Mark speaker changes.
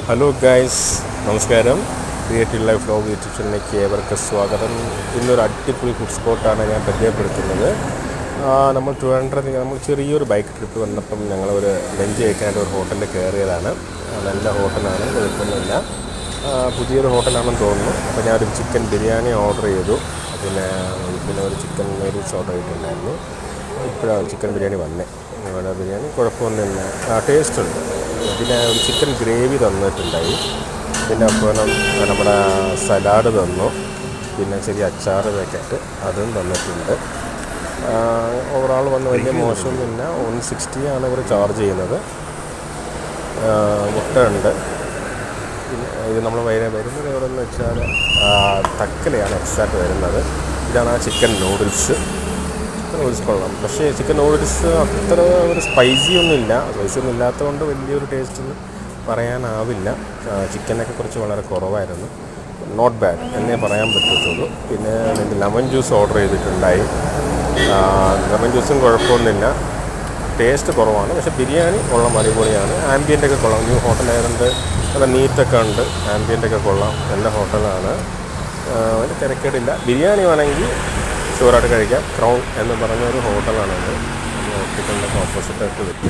Speaker 1: Hello guys, നമസ്കാരം. Creative life vlog YouTube ചാനലിലേക്ക് ഏവർക്ക് സ്വാഗതം. ഇന്നൊരു അടിപൊളി ഫുഡ് സ്പോട്ടാണ് ഞാൻ പരിചയപ്പെടുത്തുന്നത്. നമ്മൾ ട്രിവാൻഡ്രത്ത് നമ്മൾ ചെറിയൊരു ബൈക്ക് ട്രിപ്പ് വന്നപ്പം ഞങ്ങളൊരു ലഞ്ച് കഴിക്കാനായിട്ട് ഒരു ഹോട്ടലിൽ കയറിയതാണ്. നല്ല ഹോട്ടലാണ്, കുഴപ്പമൊന്നുമില്ല. പുതിയൊരു ഹോട്ടലാണെന്ന് തോന്നുന്നു. അപ്പോൾ ഞാനൊരു ചിക്കൻ ബിരിയാണി ഓർഡർ ചെയ്തു. പിന്നെ ഒരു ചിക്കൻ നൂഡിൽസ് ഓർഡർ ചെയ്തിട്ടുണ്ടായിരുന്നു. ഇപ്പോഴാണ് ചിക്കൻ ബിരിയാണി വന്നത്. ഇവിടെ ബിരിയാണി കുഴപ്പമൊന്നുമില്ല, ടേസ്റ്റ് ഉണ്ട്. പിന്നെ ഒരു ചിക്കൻ ഗ്രേവി തന്നിട്ടുണ്ടായി. പിന്നെ അപ്പോൾ നമ്മുടെ സലാഡ് തന്നു. പിന്നെ ചെറിയ അച്ചാർ പാക്കറ്റ് അതും തന്നിട്ടുണ്ട്. ഓവറോൾ വന്ന് വലിയ മോശമൊന്നുമില്ല. 160 ആണ് ഇവർ ചാർജ് ചെയ്യുന്നത്. മുട്ട ഉണ്ട്. പിന്നെ ഇത് നമ്മൾ വരുന്നത് എവിടെ എന്ന് വെച്ചാൽ തക്കലയാണ് എക്സാക്റ്റ് വരുന്നത്. ഇതാണ് ആ ചിക്കൻ നൂഡിൽസ് കൊള്ളാം. പക്ഷേ ചിക്കൻ നൂഡിൽസ് അത്ര ഒരു സ്പൈസി ഒന്നും ഇല്ലാത്തതുകൊണ്ട് വലിയൊരു ടേസ്റ്റ് പറയാനാവില്ല. ചിക്കനൊക്കെ കുറച്ച് വളരെ കുറവായിരുന്നു. നോട്ട് ബാഡ് എന്നേ പറയാൻ പറ്റത്തുള്ളൂ. പിന്നെ ലെമൺ ജ്യൂസ് ഓർഡർ ചെയ്തിട്ടുണ്ടായി. ലെമൺ ജ്യൂസും കുഴപ്പമൊന്നുമില്ല, ടേസ്റ്റ് കുറവാണ്. പക്ഷേ ബിരിയാണി കൊള്ളാം, അടിപൊളിയാണ്. ആംബിയൻ്റൊക്കെ കൊള്ളാം. ന്യൂ ഹോട്ടലായതുകൊണ്ട് നല്ല നീറ്റൊക്കെ ഉണ്ട്. ആംബിയൻ്റൊക്കെ കൊള്ളാം, നല്ല ഹോട്ടലാണ്. അതിന് തിരക്കേടില്ല. ബിരിയാണി വേണമെങ്കിൽ ഷുവറായിട്ട് കഴിക്കാം. ക്രൗൺ എന്ന് പറഞ്ഞൊരു ഹോട്ടലാണത്. ഹോസ്പിറ്റലിൻ്റെ ഓപ്പോസിറ്റായിട്ട് വരും.